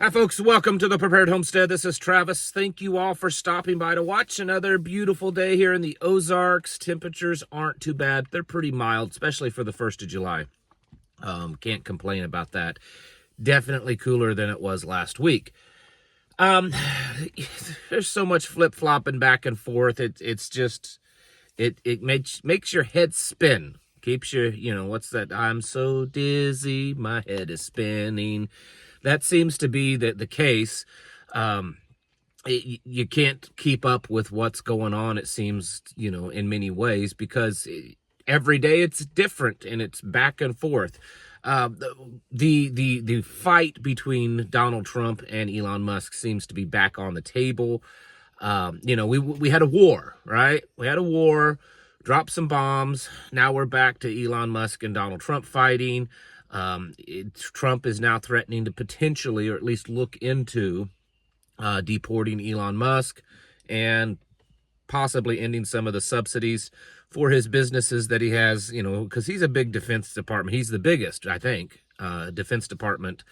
Hi, folks. Welcome to the Prepared Homestead. This is Travis. Thank you all for stopping by to watch another beautiful day here in the Ozarks. Temperatures aren't too bad. They're pretty mild, especially for the 1st of July. Can't complain about that. Definitely cooler than it was last week. There's so much flip-flopping back and forth. It's just, it makes your head spin. Keeps you, what's that? I'm so dizzy, my head is spinning. That seems to be the case. You can't keep up with what's going on, it seems, in many ways, because every day it's different and it's back and forth. The fight between Donald Trump and Elon Musk seems to be back on the table. We had a war, right? We had a war, dropped some bombs. Now we're back to Elon Musk and Donald Trump fighting. Trump is now threatening to potentially, or at least look into, deporting Elon Musk and possibly ending some of the subsidies for his businesses that he has, because he's a big Defense Department. He's the biggest, I think, Defense Department,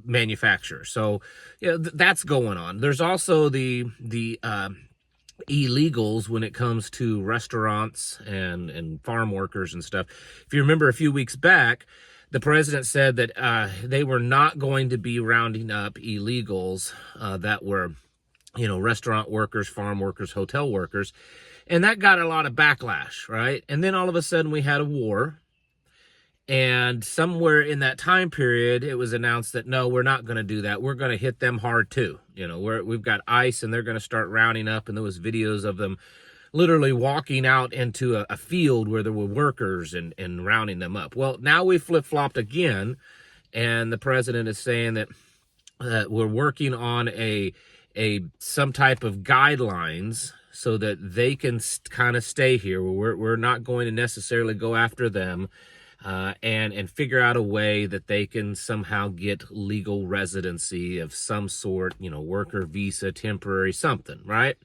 manufacturer. So, that's going on. There's also the illegals when it comes to restaurants and farm workers and stuff. If you remember a few weeks back, the president said that they were not going to be rounding up illegals that were, restaurant workers, farm workers, hotel workers. And that got a lot of backlash, right? And then all of a sudden we had a war. And somewhere in that time period, it was announced that, no, we're not going to do that. We're going to hit them hard, too. We've got ICE, and they're going to start rounding up. And there was videos of them literally walking out into a field where there were workers and rounding them up. Well, now we flip-flopped again, and the president is saying that we're working on some type of guidelines so that they can kind of stay here. We're not going to necessarily go after them. And figure out a way that they can somehow get legal residency of some sort, worker visa, temporary, something, right?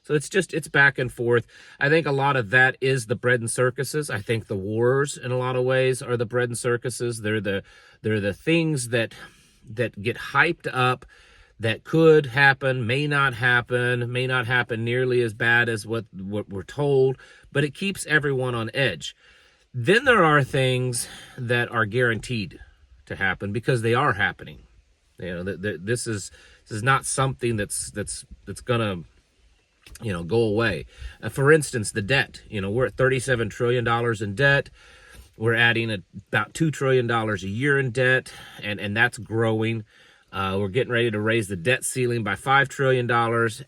So it's back and forth. I think a lot of that is the bread and circuses. I think the wars, in a lot of ways, are the bread and circuses. They're the things that get hyped up, that could happen, may not happen nearly as bad as what we're told, but it keeps everyone on edge. Then there are things that are guaranteed to happen because they are happening. This is not something that's gonna, go away. For instance, the debt. We're at $37 trillion in debt. We're adding about $2 trillion a year in debt, and that's growing. We're getting ready to raise the debt ceiling by $5 trillion,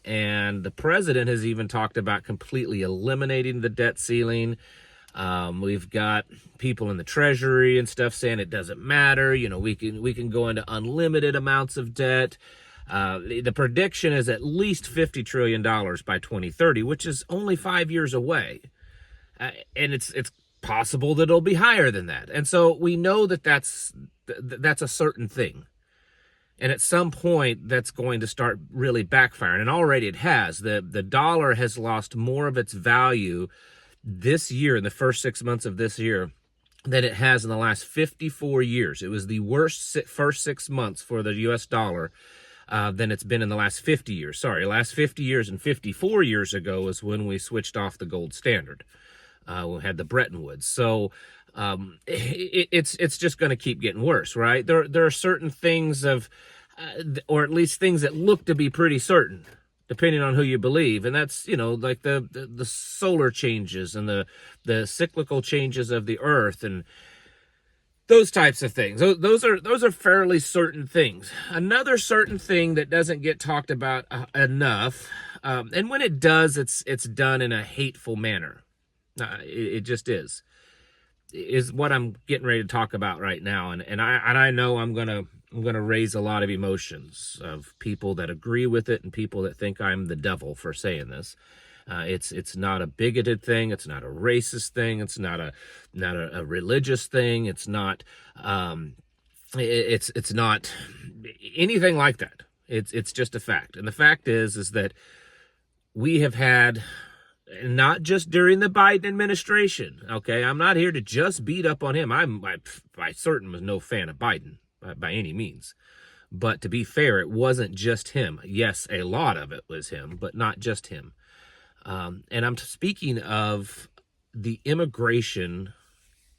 and the president has even talked about completely eliminating the debt ceiling. We've got people in the Treasury and stuff saying it doesn't matter. We can go into unlimited amounts of debt. The prediction is at least $50 trillion by 2030, which is only 5 years away. And it's possible that it'll be higher than that. And so we know that that's a certain thing. And at some point, that's going to start really backfiring. And already it has. The dollar has lost more of its value this year, in the first 6 months of this year, than it has in the last 54 years. It was the worst first 6 months for the U.S. dollar than it's been in the last 50 years. Sorry, last 50 years, and 54 years ago is when we switched off the gold standard. We had the Bretton Woods. So it's just going to keep getting worse, right? There are certain things or at least things that look to be pretty certain, depending on who you believe. And that's, like the solar changes and the cyclical changes of the earth and those types of things. Those are fairly certain things. Another certain thing that doesn't get talked about enough, and when it does, it's done in a hateful manner. It just is what I'm getting ready to talk about right now. And I know I'm gonna raise a lot of emotions of people that agree with it and people that think I'm the devil for saying this. It's not a bigoted thing. It's not a racist thing. It's not a religious thing. It's not it's not anything like that. It's just a fact. And the fact is that we have had, not just during the Biden administration, okay? I'm not here to just beat up on him. I certainly was no fan of Biden by any means. But to be fair, it wasn't just him. Yes, a lot of it was him, but not just him. And I'm speaking of the immigration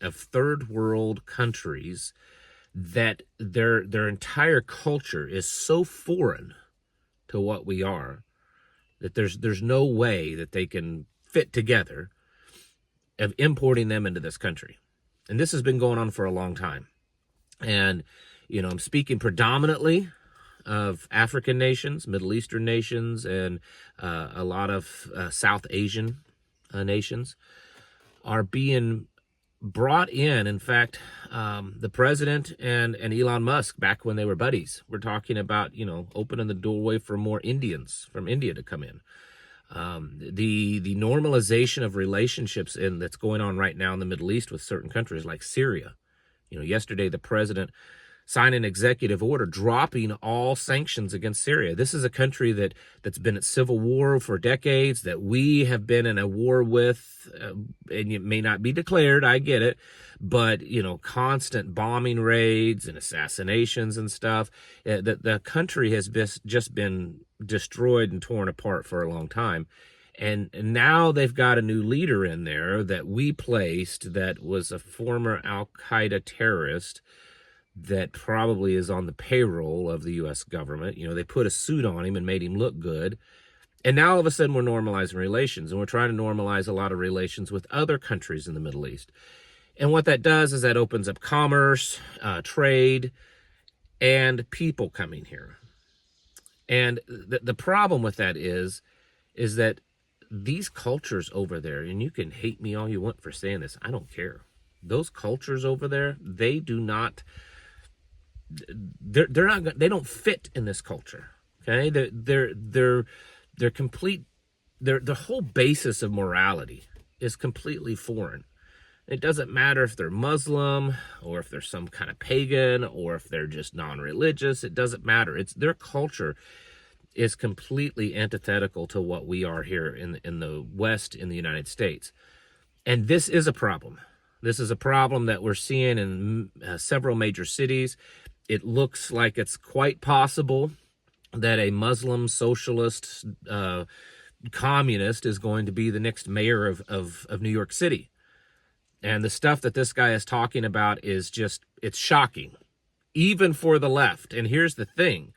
of third world countries that their entire culture is so foreign to what we are that there's no way that they can fit together of importing them into this country. And this has been going on for a long time. And, I'm speaking predominantly of African nations, Middle Eastern nations, and a lot of South Asian nations are being brought in. In fact, the president and Elon Musk, back when they were buddies, were talking about, opening the doorway for more Indians from India to come in. The normalization of relationships that's going on right now in the Middle East with certain countries like Syria. Yesterday the president signed an executive order dropping all sanctions against Syria. This is a country that's been at civil war for decades, that we have been in a war with, and it may not be declared, I get it, but, constant bombing raids and assassinations and stuff. The country has just been destroyed and torn apart for a long time. And now they've got a new leader in there that we placed that was a former Al-Qaeda terrorist that probably is on the payroll of the U.S. government. They put a suit on him and made him look good. And now all of a sudden we're normalizing relations, and we're trying to normalize a lot of relations with other countries in the Middle East. And what that does is that opens up commerce, trade, and people coming here. And the problem with that is that these cultures over there, and you can hate me all you want for saying this, I don't care. Those cultures over there, they do not, they don't fit in this culture. Okay, they're complete. The whole basis of morality is completely foreign. It doesn't matter if they're Muslim or if they're some kind of pagan or if they're just non-religious. It doesn't matter. It's their culture is completely antithetical to what we are here in the West, in the United States. And this is a problem. This is a problem that we're seeing in several major cities. It looks like it's quite possible that a Muslim socialist communist is going to be the next mayor of New York City. And the stuff that this guy is talking about is it's shocking, even for the left. And here's the thing.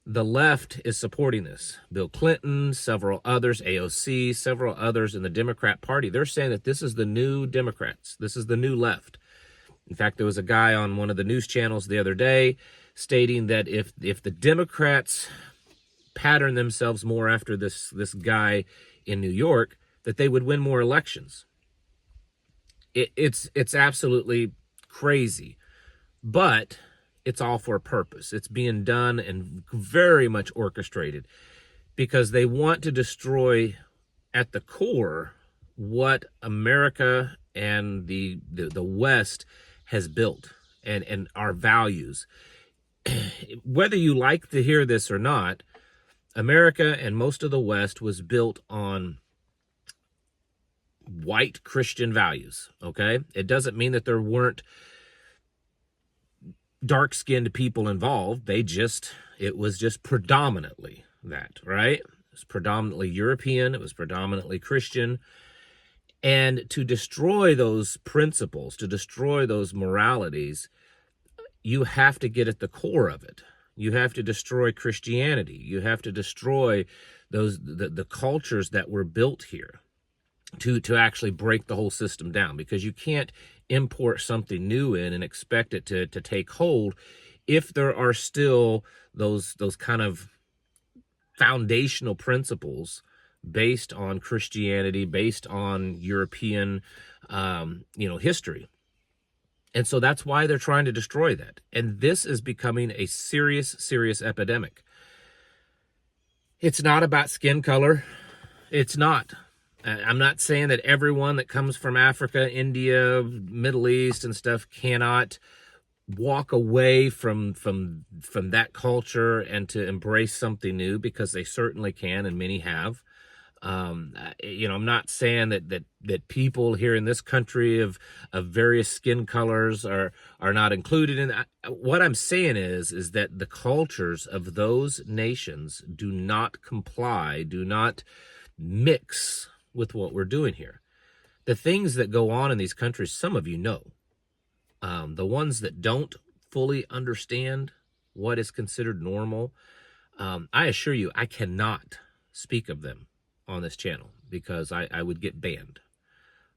The left is supporting this. Bill Clinton, several others, AOC, several others in the Democrat Party, they're saying that this is the new Democrats. This is the new left. In fact, there was a guy on one of the news channels the other day stating that if the Democrats pattern themselves more after this guy in New York, that they would win more elections. It's absolutely crazy. But it's all for a purpose. It's being done and very much orchestrated because they want to destroy at the core what America and the West has built and our values. Whether you like to hear this or not, America and most of the West was built on white Christian values, okay? It doesn't mean that there weren't dark-skinned people involved. It was just predominantly that, right? It was predominantly European. It was predominantly Christian. And to destroy those principles, to destroy those moralities, you have to get at the core of it. You have to destroy Christianity. You have to destroy the cultures that were built here to actually break the whole system down, because you can't import something new in and expect it to take hold if there are still those kind of foundational principles based on Christianity, based on European history. And so that's why they're trying to destroy that. And this is becoming a serious epidemic. It's not about skin color. It's not. I'm not saying that everyone that comes from Africa, India, Middle East and stuff cannot walk away from that culture and to embrace something new, because they certainly can, and many have. I'm not saying that people here in this country of various skin colors are not included in that. What I'm saying is that the cultures of those nations do not comply, do not mix with what we're doing here. The things that go on in these countries, some of you know. The ones that don't fully understand what is considered normal, I assure you, I cannot speak of them on this channel because I would get banned.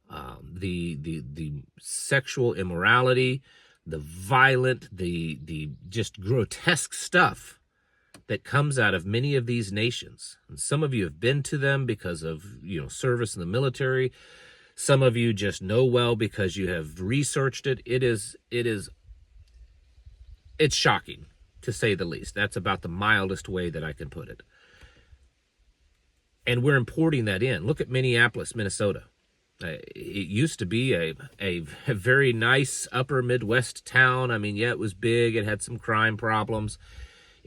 The sexual immorality, the violent, the just grotesque stuff that comes out of many of these nations. And some of you have been to them because of, service in the military. Some of you just know well because you have researched it. It's shocking, to say the least. That's about the mildest way that I can put it. And we're importing that in. Look at Minneapolis, Minnesota. It used to be a very nice upper Midwest town. I mean, yeah, it was big. It had some crime problems.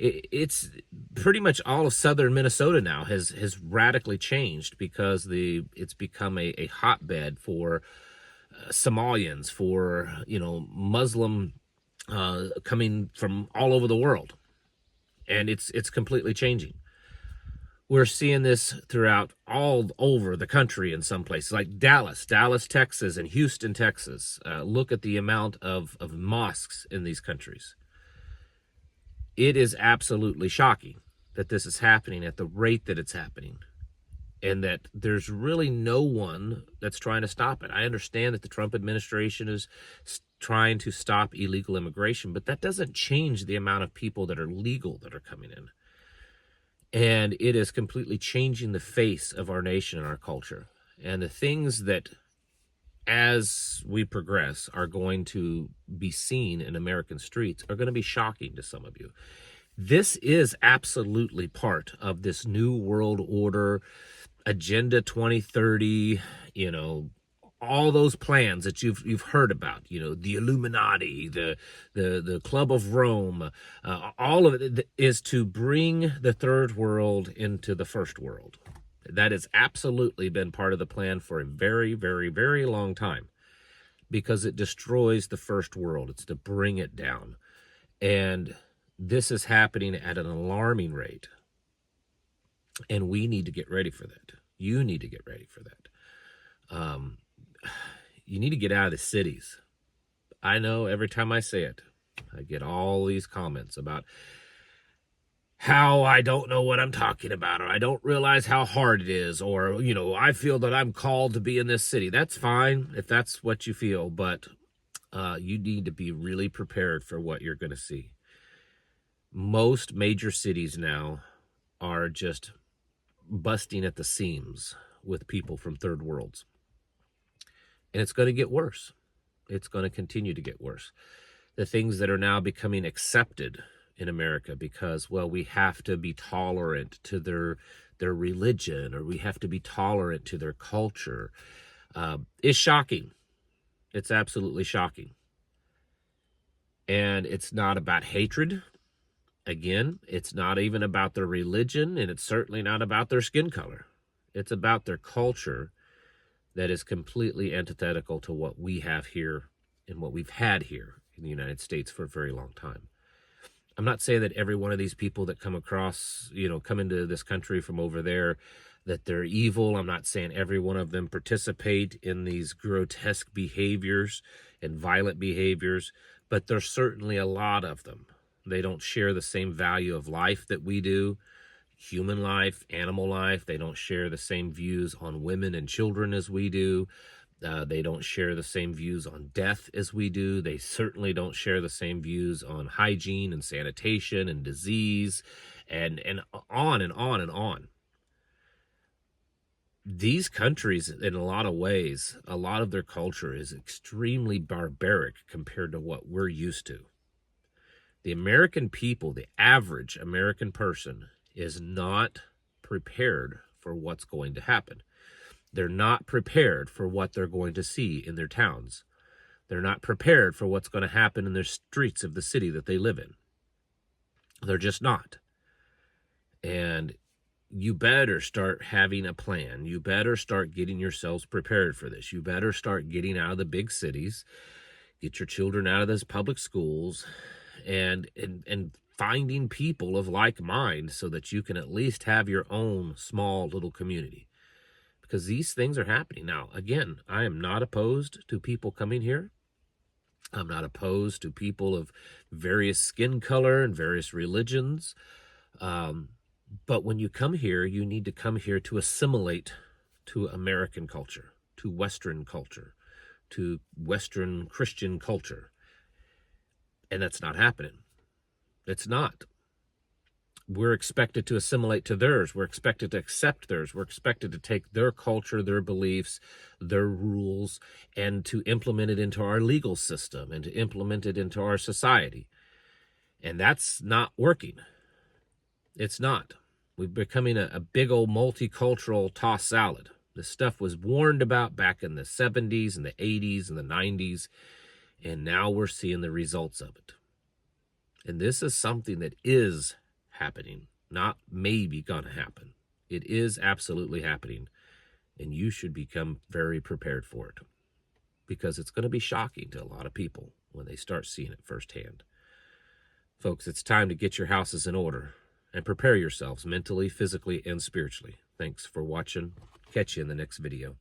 It's pretty much all of southern Minnesota now has radically changed because it's become a hotbed for Somalians, for Muslim coming from all over the world, and it's completely changing. We're seeing this throughout all over the country in some places, like Dallas, Texas, and Houston, Texas. Look at the amount of mosques in these countries. It is absolutely shocking that this is happening at the rate that it's happening, and that there's really no one that's trying to stop it. I understand that the Trump administration is trying to stop illegal immigration, but that doesn't change the amount of people that are legal that are coming in. And it is completely changing the face of our nation and our culture. And the things that, as we progress, are going to be seen in American streets are going to be shocking to some of you. This is absolutely part of this new world order, Agenda 2030, all those plans that you've heard about, the Illuminati, the Club of Rome, all of it is to bring the third world into the first world. That has absolutely been part of the plan for a very, very, very long time, because it destroys the first world. It's to bring it down. And this is happening at an alarming rate. And we need to get ready for that. You need to get ready for that. You need to get out of the cities. I know every time I say it, I get all these comments about how I don't know what I'm talking about, or I don't realize how hard it is, or, I feel that I'm called to be in this city. That's fine if that's what you feel, but you need to be really prepared for what you're going to see. Most major cities now are just busting at the seams with people from third worlds. And it's going to get worse. It's going to continue to get worse. The things that are now becoming accepted in America because, well, we have to be tolerant to their religion, or we have to be tolerant to their culture, is shocking. It's absolutely shocking. And it's not about hatred. Again, it's not even about their religion, and it's certainly not about their skin color. It's about their culture that is completely antithetical to what we have here and what we've had here in the United States for a very long time. I'm not saying that every one of these people that come across, come into this country from over there, that they're evil. I'm not saying every one of them participate in these grotesque behaviors and violent behaviors, but there's certainly a lot of them. They don't share the same value of life that we do. Human life, animal life. They don't share the same views on women and children as we do. They don't share the same views on death as we do. They certainly don't share the same views on hygiene and sanitation and disease, and on and on and on. These countries, in a lot of ways, a lot of their culture is extremely barbaric compared to what we're used to. The American people, the average American person, is not prepared for what's going to happen. They're not prepared for what they're going to see in their towns. They're not prepared for what's going to happen in their streets of the city that they live in. They're just not. And you better start having a plan. You better start getting yourselves prepared for this. You better start getting out of the big cities, get your children out of those public schools, and finding people of like mind so that you can at least have your own small little community. Because these things are happening. Now, again, I am not opposed to people coming here. I'm not opposed to people of various skin color and various religions. But when you come here, you need to come here to assimilate to American culture, to Western culture, to Western Christian culture. And that's not happening. It's not. We're expected to assimilate to theirs. We're expected to accept theirs. We're expected to take their culture, their beliefs, their rules, and to implement it into our legal system and to implement it into our society. And that's not working. It's not. We're becoming a big old multicultural tossed salad. This stuff was warned about back in the 70s and the 80s and the 90s, and now we're seeing the results of it. And this is something that is happening, not maybe gonna happen. It is absolutely happening, and you should become very prepared for it, because it's going to be shocking to a lot of people when they start seeing it firsthand. Folks, it's time to get your houses in order and prepare yourselves mentally, physically, and spiritually. Thanks for watching. Catch you in the next video.